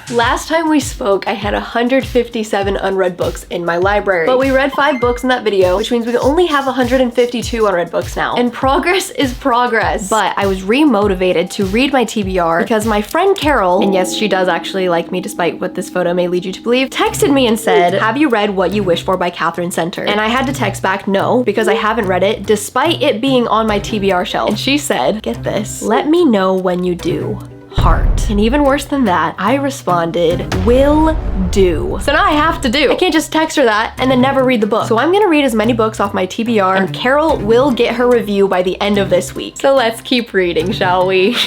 Last time we spoke, I had 157 unread books in my library, but we read 5 books in that video, which means we only have 152 unread books now. And progress is progress. But I was re-motivated to read my TBR because my friend Carol, and yes, she does actually like me despite what this photo may lead you to believe, texted me and said, "Have you read What You Wish For by Catherine Center?" And I had to text back no, because I haven't read it, despite it being on my TBR shelf. And she said, get this, "Let me know when you do. Heart." And even worse than that, I responded, "Will do." So now I have to do. I can't just text her that and then never read the book. So I'm gonna read as many books off my TBR, and Carol will get her review by the end of this week. So let's keep reading, shall we?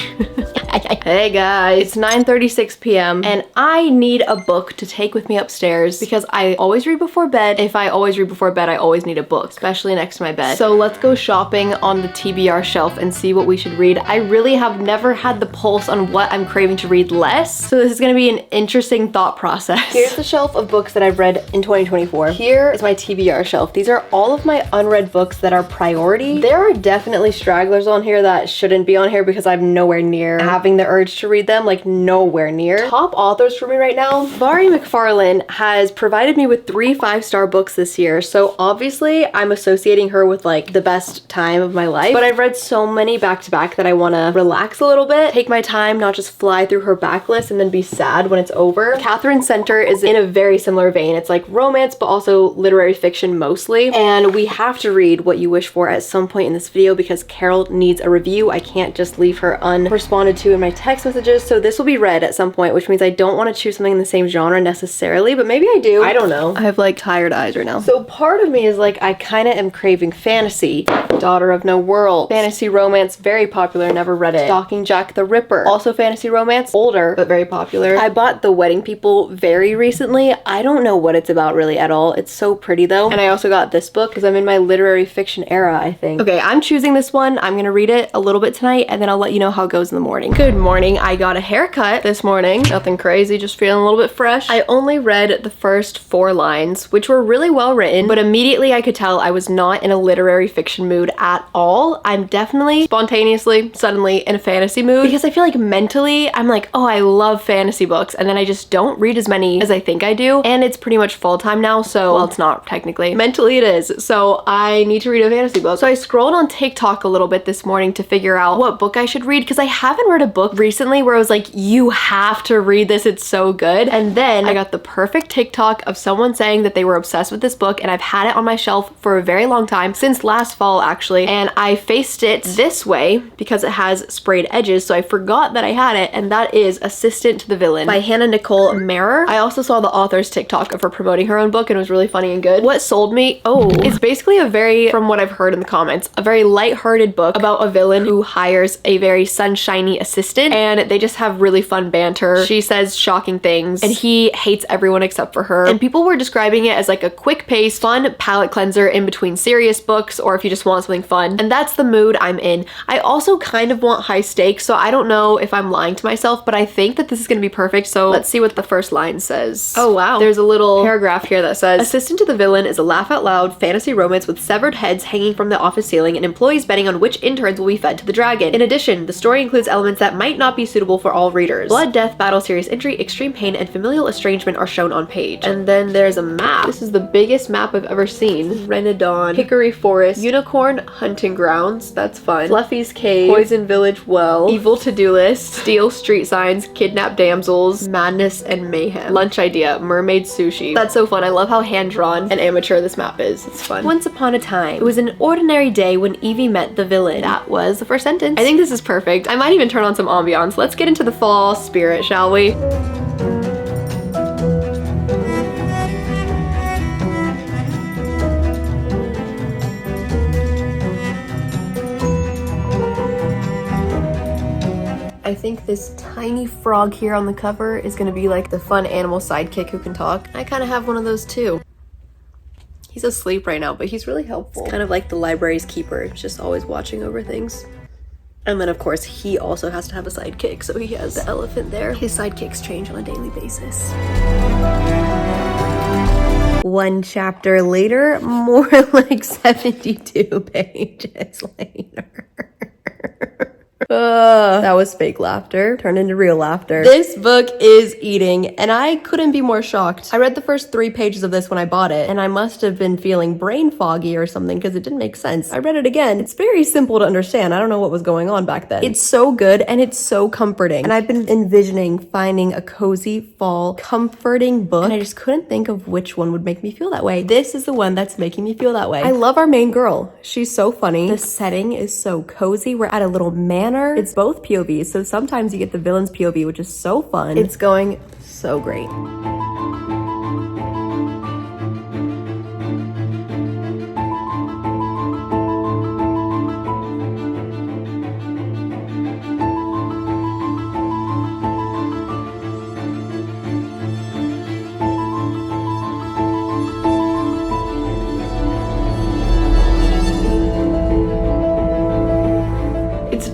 Hey guys, it's 9:36 p.m. and I need a book to take with me upstairs because I always read before bed. If I always read before bed, I always need a book, especially next to my bed. So let's go shopping on the TBR shelf and see what we should read. I really have never had the pulse on what I'm craving to read less, so this is gonna be an interesting thought process. Here's the shelf of books that I've read in 2024. Here is my TBR shelf. These are all of my unread books that are priority. There are definitely stragglers on here that shouldn't be on here because I'm nowhere near having the urge to read them, like nowhere near. Top authors for me right now, Vari McFarlane has provided me with 3 5-star books this year, so obviously I'm associating her with like the best time of my life, but I've read so many back to back that I want to relax a little bit, take my time, not just fly through her backlist and then be sad when it's over. Catherine Center is in a very similar vein. It's like romance but also literary fiction mostly, and we have to read What You Wish For at some point in this video because Carol needs a review. I can't just leave her unresponded to in my text messages, so this will be read at some point, which means I don't want to choose something in the same genre necessarily, but maybe I do. I don't know. I have like tired eyes right now. So part of me is like, I kind of am craving fantasy. Daughter of No World. Fantasy romance, very popular, never read it. Stalking Jack the Ripper. Also fantasy romance, older, but very popular. I bought The Wedding People very recently. I don't know what it's about really at all. It's so pretty though. And I also got this book because I'm in my literary fiction era, I think. Okay, I'm choosing this one. I'm gonna read it a little bit tonight and then I'll let you know how it goes in the morning. Good morning. I got a haircut this morning. Nothing crazy, just feeling a little bit fresh. I only read the first 4 lines, which were really well written, but immediately I could tell I was not in a literary fiction mood at all. I'm definitely spontaneously, suddenly in a fantasy mood because I feel like mentally I'm like, oh, I love fantasy books, and then I just don't read as many as I think I do, and it's pretty much full time now, so, well, it's not technically. Mentally it is, so I need to read a fantasy book. So I scrolled on TikTok a little bit this morning to figure out what book I should read because I haven't read a book recently where I was like, you have to read this, it's so good. And then I got the perfect TikTok of someone saying that they were obsessed with this book, and I've had it on my shelf for a very long time, since last fall actually, and I faced it this way because it has sprayed edges, so I forgot that I had it, and that is Assistant to the Villain by Hannah Nicole Marer. I also saw the author's TikTok of her promoting her own book, and it was really funny and good. What sold me? Oh, it's basically a very, from what I've heard in the comments, a very lighthearted book about a villain who hires a very sunshiny assistant, and they just have really fun banter. She says shocking things, and he hates everyone except for her. And people were describing it as like a quick-paced, fun palate cleanser in between serious books, or if you just want something fun. And that's the mood I'm in. I also kind of want high stakes, so I don't know if I'm lying to myself, but I think that this is gonna be perfect, so let's see what the first line says. Oh wow, there's a little paragraph here that says, Assistant to the Villain is a laugh-out-loud fantasy romance with severed heads hanging from the office ceiling and employees betting on which interns will be fed to the dragon. In addition, the story includes elements that might not be suitable for all readers. Blood, death, battle, serious injury, extreme pain, and familial estrangement are shown on page. And then there's a map. This is the biggest map I've ever seen. Renadon, Hickory Forest, Unicorn Hunting Grounds, that's fun, Fluffy's Cave, Poison Village Well, Evil To-Do List, Steel Street Signs, Kidnap Damsels, Madness and Mayhem, Lunch Idea, Mermaid Sushi. That's so fun. I love how hand-drawn and amateur this map is. It's fun. Once upon a time, it was an ordinary day when Evie met the villain. That was the first sentence. I think this is perfect. I might even turn on some ambiance. Let's get into the fall spirit, shall we? I think this tiny frog here on the cover is gonna be like the fun animal sidekick who can talk. I kind of have one of those too. He's asleep right now, but he's really helpful. It's kind of like the library's keeper, just always watching over things. And then of course he also has to have a sidekick, so he has the elephant there. His sidekicks change on a daily basis. One chapter later, more like 72 pages later. That was fake laughter turned into real laughter. This book is eating, and I couldn't be more shocked. I read the first 3 pages of this when I bought it, and I must have been feeling brain foggy or something because it didn't make sense. I read it again. It's very simple to understand. I don't know what was going on back then. It's so good, and it's so comforting. And I've been envisioning finding a cozy fall comforting book, and I just couldn't think of which one would make me feel that way. This is the one that's making me feel that way. I love our main girl. She's so funny. The setting is so cozy. We're at a little manor. It's both POVs, so sometimes you get the villain's POV, which is so fun. It's going so great.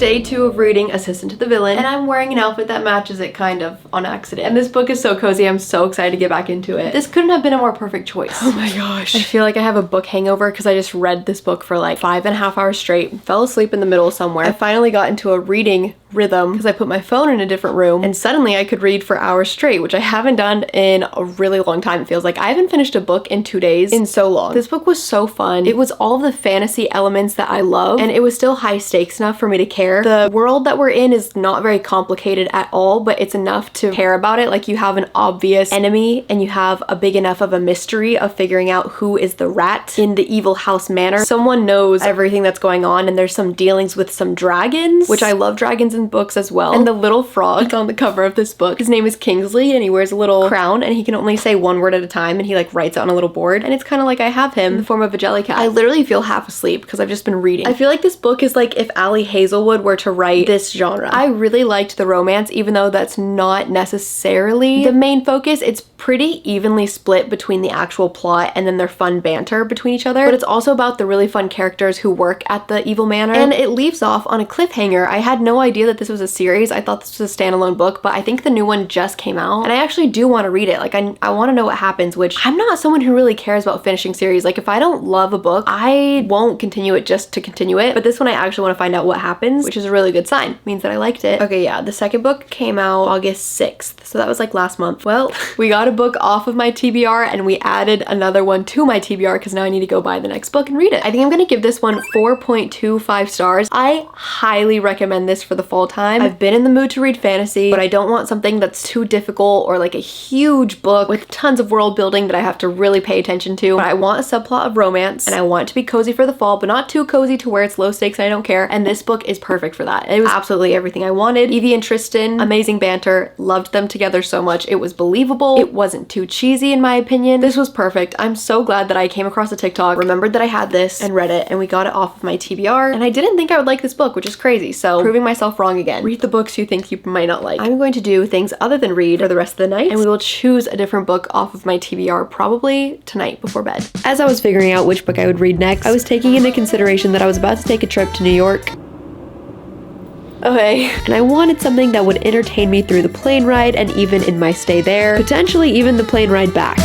Day 2 of reading Assistant to the Villain, and I'm wearing an outfit that matches it kind of on accident. And this book is so cozy. I'm so excited to get back into it. This couldn't have been a more perfect choice. Oh my gosh. I feel like I have a book hangover because I just read this book for like 5.5 hours straight, fell asleep in the middle somewhere. I finally got into a reading rhythm because I put my phone in a different room, and suddenly I could read for hours straight, which I haven't done in a really long time. It feels like I haven't finished a book in 2 days in so long. This book was so fun. It was all of the fantasy elements that I love, and it was still high stakes enough for me to care. The world that we're in is not very complicated at all, but it's enough to care about it. Like, you have an obvious enemy, and you have a big enough of a mystery of figuring out who is the rat in the evil house manor. Someone knows everything that's going on, and there's some dealings with some dragons, which I love dragons in books as well. And the little frog on the cover of this book, his name is Kingsley, and he wears a little crown, and he can only say 1 word at a time, and he like writes it on a little board, and it's kind of like I have him in the form of a jelly cat. I literally feel half asleep because I've just been reading. I feel like this book is like if Ali Hazelwood were to write this genre. I really liked the romance, even though that's not necessarily the main focus. It's pretty evenly split between the actual plot and then their fun banter between each other, but it's also about the really fun characters who work at the evil manor, and it leaves off on a cliffhanger. I had no idea that this was a series. I thought this was a standalone book, but I think the new one just came out, and I actually do want to read it. Like, I want to know what happens, which I'm not someone who really cares about finishing series. Like, if I don't love a book, I won't continue it just to continue it, but this one I actually want to find out what happens, which is a really good sign. It means that I liked it. Okay, yeah, the second book came out August 6th, so that was like last month. Well, we got a book off of my TBR, and we added another one to my TBR because now I need to go buy the next book and read it. I think I'm gonna give this one 4.25 stars. I highly recommend this for the fall time. I've been in the mood to read fantasy, but I don't want something that's too difficult or like a huge book with tons of world building that I have to really pay attention to. But I want a subplot of romance, and I want it to be cozy for the fall, but not too cozy to where it's low stakes and I don't care. And this book is perfect for that. It was absolutely everything I wanted. Evie and Tristan, amazing banter, loved them together so much. It was believable. It wasn't too cheesy in my opinion. This was perfect. I'm so glad that I came across a TikTok, remembered that I had this, and read it, and we got it off of my TBR. And I didn't think I would like this book, which is crazy. So proving myself wrong again. Read the books you think you might not like. I'm going to do things other than read for the rest of the night, and we will choose a different book off of my TBR probably tonight before bed. As I was figuring out which book I would read next, I was taking into consideration that I was about to take a trip to New York. Okay. And I wanted something that would entertain me through the plane ride and even in my stay there, potentially even the plane ride back.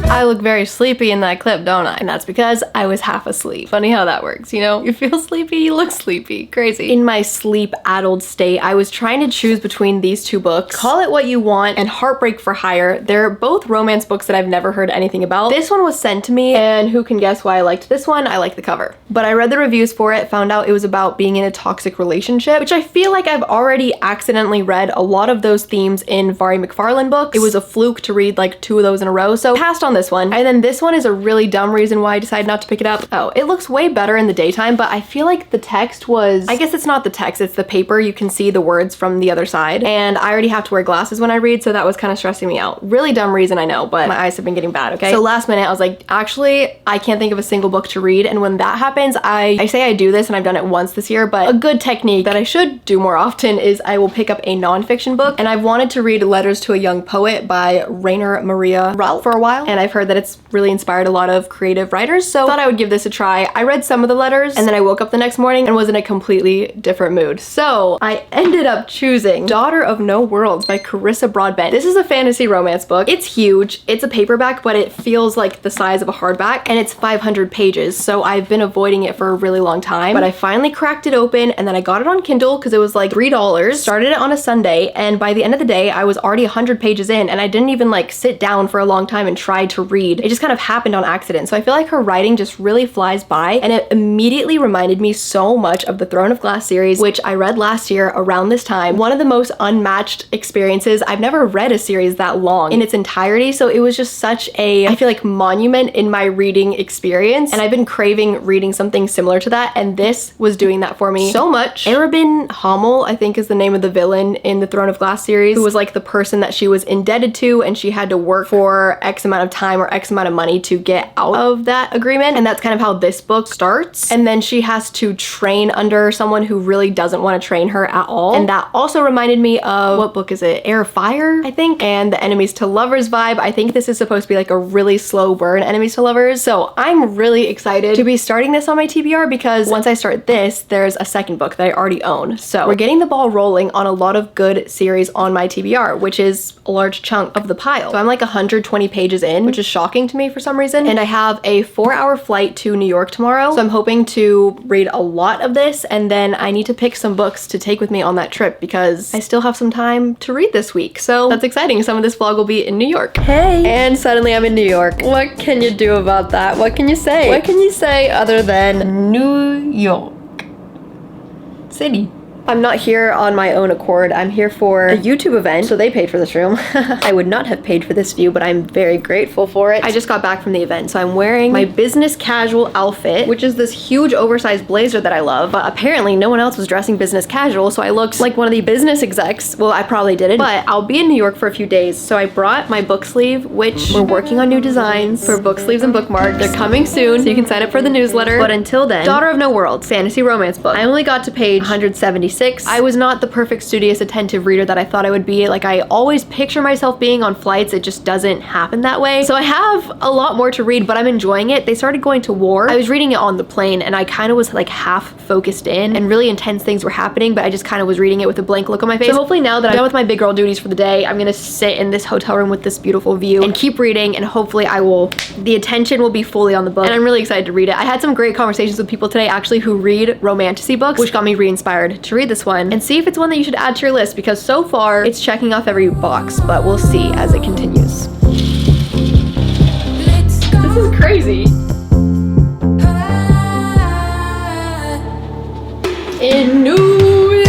I look very sleepy in that clip, don't I? And that's because I was half asleep. Funny how that works, you know? You feel sleepy, you look sleepy. Crazy. In my sleep-addled state, I was trying to choose between these 2 books, Call It What You Want and Heartbreak for Hire. They're both romance books that I've never heard anything about. This one was sent to me, and who can guess why I liked this one? I like the cover. But I read the reviews for it, found out it was about being in a toxic relationship, which I feel like I've already accidentally read a lot of those themes in Vari McFarlane books. It was a fluke to read like 2 of those in a row, so passed on this one. And then this one is a really dumb reason why I decided not to pick it up. Oh, it looks way better in the daytime, but I feel like the text was, I guess it's not the text, it's the paper. You can see the words from the other side. And I already have to wear glasses when I read, so that was kind of stressing me out. Really dumb reason, I know, but my eyes have been getting bad, okay? So last minute, I was like, actually, I can't think of a single book to read. And when that happens, I say I do this, and I've done it once this year, but a good technique that I should do more often is I will pick up a nonfiction book. And I've wanted to read Letters to a Young Poet by Rainer Maria Ralph for a while, and I I've heard that it's really inspired a lot of creative writers, so I thought I would give this a try. I read some of the letters and then I woke up the next morning and was in a completely different mood. So I ended up choosing Daughter of No Worlds by Carissa Broadbent. This is a fantasy romance book. It's huge. It's a paperback, but it feels like the size of a hardback, and it's 500 pages. So I've been avoiding it for a really long time, but I finally cracked it open and then I got it on Kindle because it was like $3. Started it on a Sunday, and by the end of the day, I was already 100 pages in, and I didn't even like sit down for a long time and try to read. It just kind of happened on accident. So I feel like her writing just really flies by, and it immediately reminded me so much of the Throne of Glass series, which I read last year around this time. One of the most unmatched experiences. I've never read a series that long in its entirety, so it was just such a, I feel like, monument in my reading experience, and I've been craving reading something similar to that, and this was doing that for me so much. Arabin Hamel, I think, is the name of the villain in the Throne of Glass series, who was like the person that she was indebted to, and she had to work for X amount of time or X amount of money to get out of that agreement, and that's kind of how this book starts. And then she has to train under someone who really doesn't want to train her at all, and that also reminded me of, what book is it? Air of Fire, I think, and the Enemies to Lovers vibe. I think this is supposed to be like a really slow burn Enemies to Lovers, so I'm really excited to be starting this on my TBR, because once I start this, there's a second book that I already own. So we're getting the ball rolling on a lot of good series on my TBR, which is a large chunk of the pile. So I'm like 120 pages in, which is shocking to me for some reason, and I have a 4-hour flight to New York tomorrow, so I'm hoping to read a lot of this, and then I need to pick some books to take with me on that trip because I still have some time to read this week. So that's exciting. Some of this vlog will be in New York. Hey! And suddenly I'm in New York. What can you do about that? What can you say? What can you say other than New York City? I'm not here on my own accord. I'm here for a YouTube event, so they paid for this room. I would not have paid for this view, but I'm very grateful for it. I just got back from the event, so I'm wearing my business casual outfit, which is this huge oversized blazer that I love, but apparently no one else was dressing business casual, so I looked like one of the business execs. Well, I probably didn't, but I'll be in New York for a few days, so I brought my book sleeve, which we're working on new designs for book sleeves and bookmarks. They're coming soon, so you can sign up for the newsletter. But until then, Daughter of No Worlds, fantasy romance book. I only got to page 176. I was not the perfect studious attentive reader that I thought I would be. Like, I always picture myself being on flights. It just doesn't happen that way. So I have a lot more to read, but I'm enjoying it. They started going to war. I was reading it on the plane and I kind of was like half focused in, and really intense things were happening, but I just kind of was reading it with a blank look on my face. So hopefully now that I'm done with my big girl duties for the day, I'm gonna sit in this hotel room with this beautiful view and keep reading, and hopefully the attention will be fully on the book, and I'm really excited to read it. I had some great conversations with people today actually who read romantasy books, which got me re-inspired to read this one and see if it's one that you should add to your list, because so far it's checking off every box, but we'll see as it continues. This is crazy. In New York.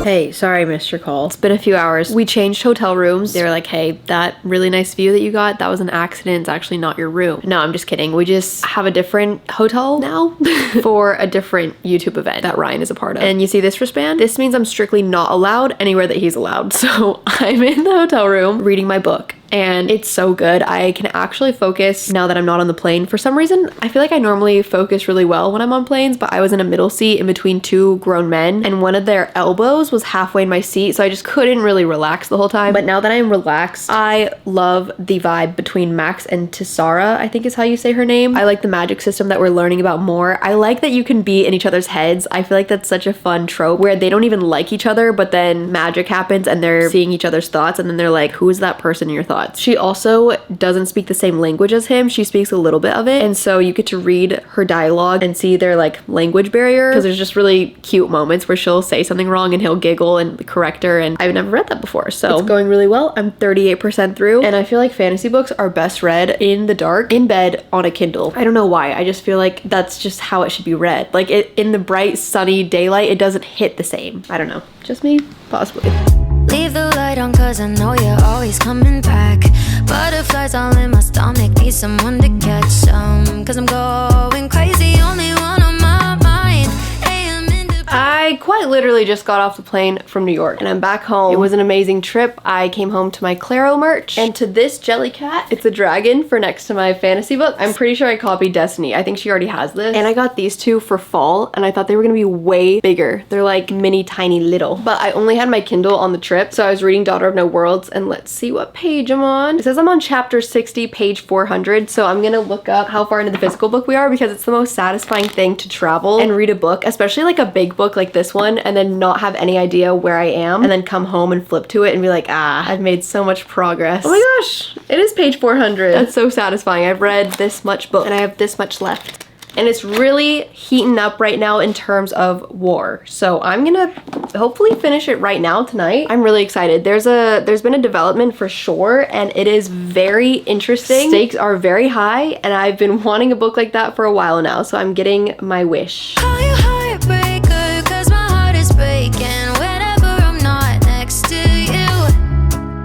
Hey, sorry I missed your call. It's been a few hours. We changed hotel rooms. They were like, hey, that really nice view that you got, that was an accident. It's actually not your room. No, I'm just kidding. We just have a different hotel now for a different YouTube event that Ryan is a part of. And you see this wristband? This means I'm strictly not allowed anywhere that he's allowed. So I'm in the hotel room reading my book, and it's so good. I can actually focus now that I'm not on the plane. For some reason, I feel like I normally focus really well when I'm on planes, but I was in a middle seat in between two grown men, and one of their elbows was halfway in my seat, so I just couldn't really relax the whole time. But now that I'm relaxed, I love the vibe between Max and Tessara, I think is how you say her name. I like the magic system that we're learning about more. I like that you can be in each other's heads. I feel like that's such a fun trope where they don't even like each other, but then magic happens and they're seeing each other's thoughts, and then they're like, who is that person in your thoughts? She also doesn't speak the same language as him. She speaks a little bit of it, and so you get to read her dialogue and see their like language barrier, because there's just really cute moments where she'll say something wrong and he'll giggle and correct her, and I've never read that before, so it's going really well. I'm 38% through, and I feel like fantasy books are best read in the dark, in bed, on a Kindle. I don't know why. I just feel like that's just how it should be read. Like, in the bright sunny daylight, it doesn't hit the same. I don't know. Just me? Possibly. Leave the light on, cause I know you're always coming back. Butterflies all in my stomach, need someone to catch some, cause I'm going crazy, only one on my mind. Hey, I'm in the I quite literally just got off the plane from New York and I'm back home. It was an amazing trip. I came home to my Claro merch and to this jelly cat. It's a dragon for next to my fantasy book. I'm pretty sure I copied Destiny. I think she already has this. And I got these two for fall and I thought they were gonna be way bigger. They're like mini tiny little. But I only had my Kindle on the trip, so I was reading Daughter of No Worlds, and let's see what page I'm on. It says I'm on chapter 60, page 400, so I'm gonna look up how far into the physical book we are because it's the most satisfying thing to travel and read a book, especially like a big book like this one, and then not have any idea where I am, and then come home and flip to it and be like, ah, I've made so much progress. Oh my gosh, it is page 400. That's so satisfying. I've read this much book and I have this much left. And it's really heating up right now in terms of war. So I'm gonna hopefully finish it right now tonight. I'm really excited. There's been a development for sure, and it is very interesting. Stakes are very high, and I've been wanting a book like that for a while now, so I'm getting my wish. Call you heartbreaker, 'cause my heart is breaking whenever I'm not next to you.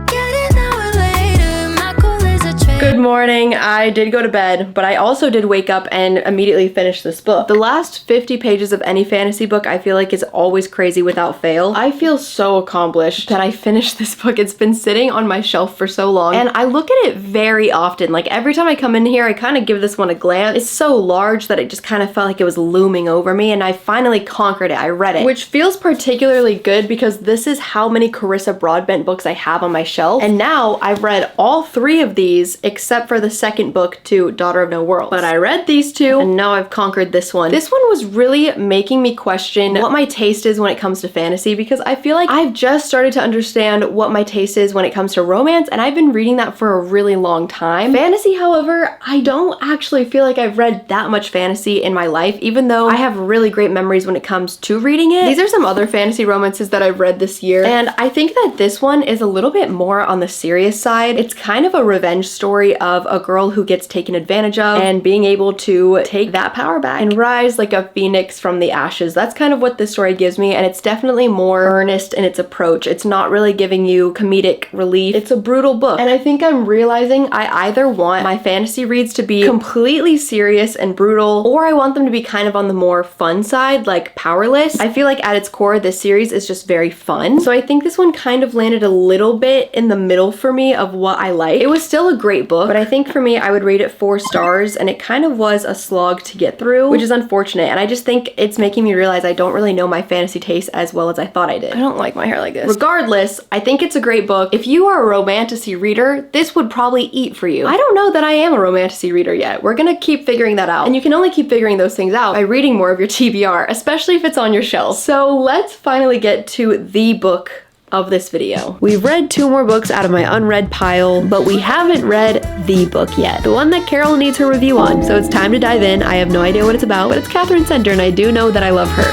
Get an hour later, my cool is a trick. Good morning. I did go to bed, but I also did wake up and immediately finish this book. The last 50 pages of any fantasy book I feel like is always crazy without fail. I feel so accomplished that I finished this book. It's been sitting on my shelf for so long, and I look at it very often. Like every time I come in here, I kind of give this one a glance. It's so large that it just kind of felt like it was looming over me, and I finally conquered it. I read it, which feels particularly good because this is how many Carissa Broadbent books I have on my shelf, and now I've read all 3 of these except for the second book to Daughter of No World. But I read these 2 and now I've conquered this one. This one was really making me question what my taste is when it comes to fantasy, because I feel like I've just started to understand what my taste is when it comes to romance, and I've been reading that for a really long time. Fantasy, however, I don't actually feel like I've read that much fantasy in my life, even though I have really great memories when it comes to reading it. These are some other fantasy romances that I've read this year, and I think that this one is a little bit more on the serious side. It's kind of a revenge story of a girl who gets taken advantage of and being able to take that power back and rise like a phoenix from the ashes. That's kind of what this story gives me, and it's definitely more earnest in its approach. It's not really giving you comedic relief. It's a brutal book, and I think I'm realizing I either want my fantasy reads to be completely serious and brutal, or I want them to be kind of on the more fun side, like Powerless. I feel like at its core, this series is just very fun. So I think this one kind of landed a little bit in the middle for me of what I like. It was still a great book, but I think for me, I would rate it 4 stars, and it kind of was a slog to get through, which is unfortunate. And I just think it's making me realize I don't really know my fantasy taste as well as I thought I did. I don't like my hair like this. Regardless, I think it's a great book. If you are a romantasy reader, this would probably eat for you. I don't know that I am a romantasy reader yet. We're gonna keep figuring that out. And you can only keep figuring those things out by reading more of your TBR, especially if it's on your shelf. So let's finally get to the book of this video. We've read 2 more books out of my unread pile, but we haven't read the book yet. The one that Carol needs her review on. So it's time to dive in. I have no idea what it's about, but it's Catherine Center, and I do know that I love her.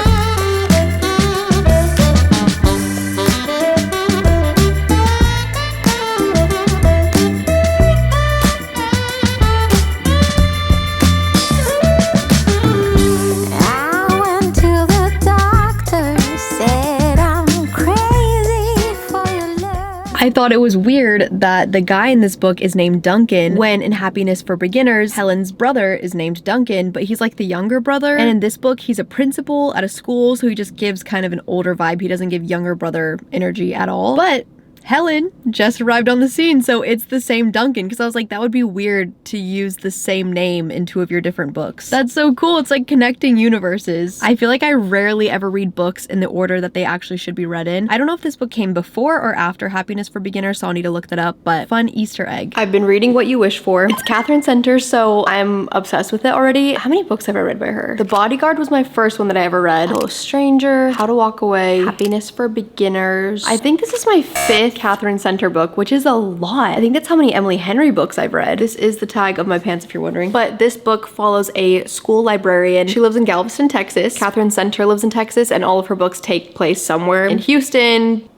I thought it was weird that the guy in this book is named Duncan, when in Happiness for Beginners, Helen's brother is named Duncan, but he's like the younger brother. And in this book, he's a principal at a school, so he just gives kind of an older vibe. He doesn't give younger brother energy at all. But Helen just arrived on the scene, so it's the same Duncan, because I was like, that would be weird to use the same name in 2 of your different books. That's so cool. It's like connecting universes. I feel like I rarely ever read books in the order that they actually should be read in. I don't know if this book came before or after Happiness for Beginners, so I'll need to look that up, but fun Easter egg. I've been reading What You Wish For. It's Catherine Center, so I'm obsessed with it already. How many books have I read by her? The Bodyguard was my first one that I ever read. Hello Stranger, How to Walk Away, Happiness for Beginners. I think this is my 5th Catherine Center book, which is a lot. I think that's how many Emily Henry books I've read. This is the tag of my pants if you're wondering. But this book follows a school librarian. She lives in Galveston, Texas. Catherine Center lives in Texas, and all of her books take place somewhere in Houston,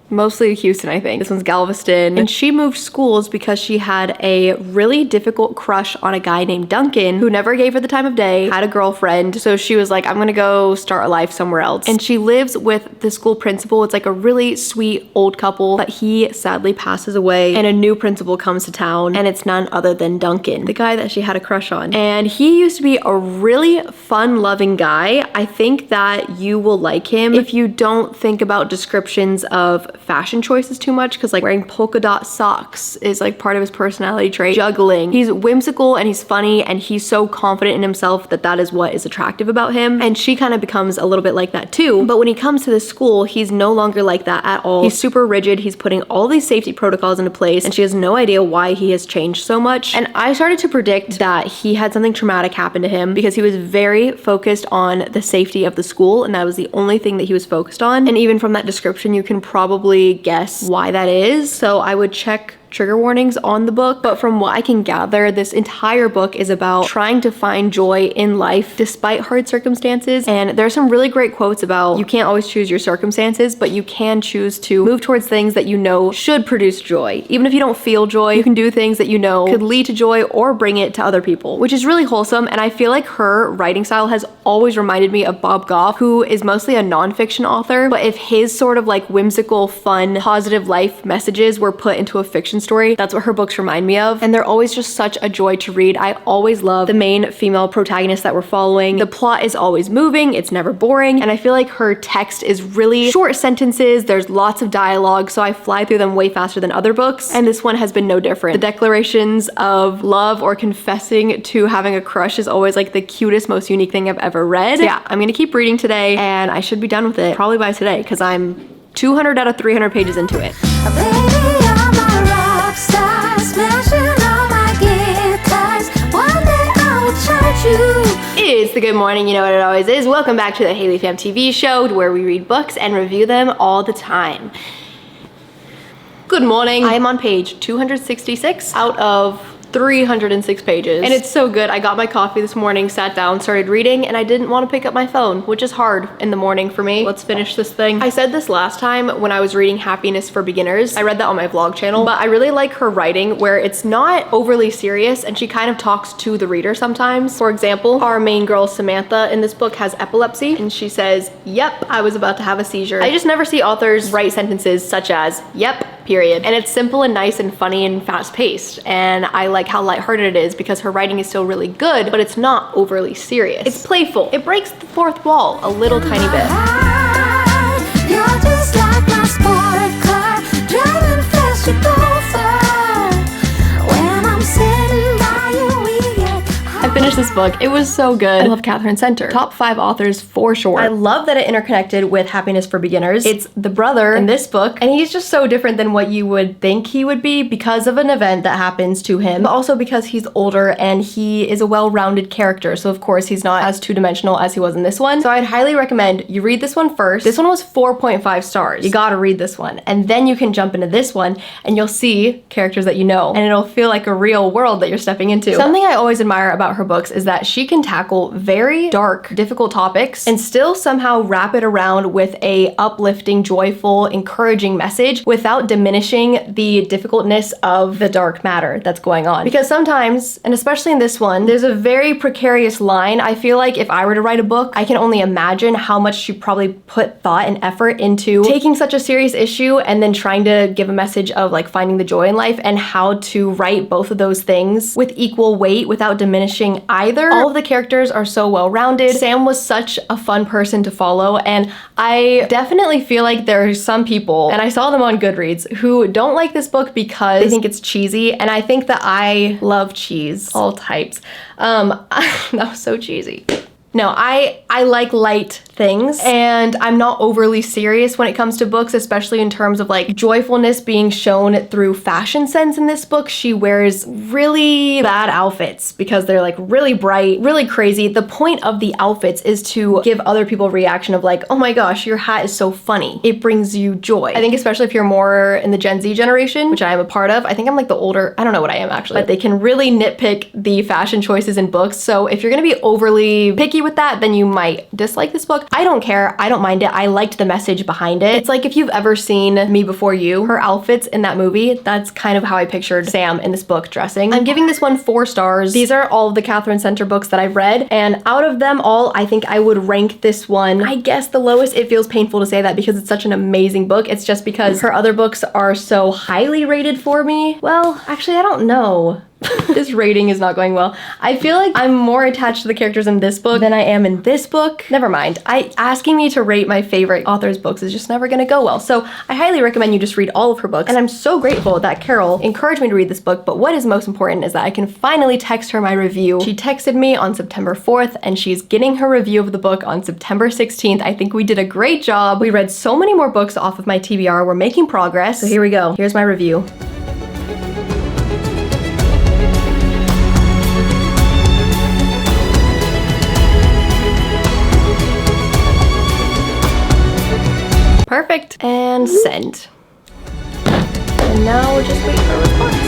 mostly Houston, I think. This one's Galveston. And she moved schools because she had a really difficult crush on a guy named Duncan who never gave her the time of day, had a girlfriend. So she was like, I'm gonna go start a life somewhere else. And she lives with the school principal. It's like a really sweet old couple, but he sadly passes away and a new principal comes to town, and it's none other than Duncan, the guy that she had a crush on. And he used to be a really fun-loving guy. I think that you will like him if you don't think about descriptions of fashion choices too much, because like wearing polka dot socks is like part of his personality trait. Juggling. He's whimsical and he's funny and he's so confident in himself that that is what is attractive about him. And she kind of becomes a little bit like that too. But when he comes to this school, he's no longer like that at all. He's super rigid. He's putting all these safety protocols into place and she has no idea why he has changed so much. And I started to predict that he had something traumatic happen to him because he was very focused on the safety of the school and that was the only thing that he was focused on. And even from that description, you can probably guess why that is. So I would check trigger warnings on the book, but from what I can gather, this entire book is about trying to find joy in life despite hard circumstances. And there's some really great quotes about you can't always choose your circumstances, but you can choose to move towards things that you know should produce joy. Even if you don't feel joy, you can do things that you know could lead to joy or bring it to other people, which is really wholesome. And I feel like her writing style has always reminded me of Bob Goff, who is mostly a nonfiction author, but if his sort of like whimsical, fun, positive life messages were put into a fiction story, that's what her books remind me of. And they're always just such a joy to read. I always love the main female protagonist that we're following. The plot is always moving, it's never boring, and I feel like her text is really short sentences, there's lots of dialogue, so I fly through them way faster than other books, and this one has been no different. The declarations of love or confessing to having a crush is always like the cutest, most unique thing I've ever read. So yeah, I'm gonna keep reading today, and I should be done with it probably by today, because I'm 200 out of 300 pages into it. It's the good morning, you know what it always is. Welcome back to the Haley Pham TV show, where we read books and review them all the time. Good morning. I am on page 266 out of 306 pages. And it's so good. I got my coffee this morning, sat down, started reading, and I didn't want to pick up my phone, which is hard in the morning for me. Let's finish this thing. I said this last time when I was reading Happiness for Beginners. I read that on my vlog channel, but I really like her writing where it's not overly serious and she kind of talks to the reader sometimes. For example, our main girl Samantha in this book has epilepsy and she says, "Yep, I was about to have a seizure." I just never see authors write sentences such as, "Yep, period." And it's simple and nice and funny and fast paced. And I like how lighthearted it is because her writing is still really good, but it's not overly serious. It's playful. It breaks the fourth wall a little tiny bit. You're just like my sport car, driving fast, you go far. When I'm sitting by you, we get high. I finished this book. It was so good. I love Catherine Center. Top 5 authors for sure. I love that it interconnected with Happiness for Beginners. It's the brother in this book, and he's just so different than what you would think he would be because of an event that happens to him, but also because he's older and he is a well-rounded character. So of course he's not as two-dimensional as he was in this one. So I'd highly recommend you read this one first. This one was 4.5 stars. You gotta read this one. And then you can jump into this one and you'll see characters that you know, and it'll feel like a real world that you're stepping into. Something I always admire about her books is that she can tackle very dark, difficult topics and still somehow wrap it around with a uplifting, joyful, encouraging message without diminishing the difficultness of the dark matter that's going on. Because sometimes, and especially in this one, there's a very precarious line. I feel like if I were to write a book, I can only imagine how much she probably put thought and effort into taking such a serious issue and then trying to give a message of like finding the joy in life, and how to write both of those things with equal weight without diminishing either. All of the characters are so well-rounded. Sam was such a fun person to follow, and I definitely feel like there are some people, and I saw them on Goodreads, who don't like this book because they think it's cheesy, and I think that I love cheese, all types. That was so cheesy. No, I like light things, and I'm not overly serious when it comes to books, especially in terms of like joyfulness being shown through fashion sense. In this book, she wears really bad outfits because they're like really bright, really crazy. The point of the outfits is to give other people a reaction of like, oh my gosh, your hat is so funny. It brings you joy. I think especially if you're more in the Gen Z generation, which I am a part of, I think I'm like the older, I don't know what I am actually, but they can really nitpick the fashion choices in books. So if you're gonna be overly picky with that, then you might dislike this book. I don't care. I don't mind it. I liked the message behind it. It's like if you've ever seen Me Before You, her outfits in that movie, that's kind of how I pictured Sam in this book dressing. I'm giving this one 4 stars. These are all of the Catherine Center books that I've read, and out of them all, I think I would rank this one, I guess, the lowest. It feels painful to say that because it's such an amazing book. It's just because her other books are so highly rated for me. Well, actually, I don't know. This rating is not going well. I feel like I'm more attached to the characters in this book than I am in this book. Never mind. Asking me to rate my favorite author's books is just never gonna go well. So I highly recommend you just read all of her books. And I'm so grateful that Carol encouraged me to read this book. But what is most important is that I can finally text her my review. She texted me on September 4th and she's getting her review of the book on September 16th. I think we did a great job. We read so many more books off of my TBR. We're making progress. So here we go. Here's my review. Perfect, and send. And now we're just waiting for a response.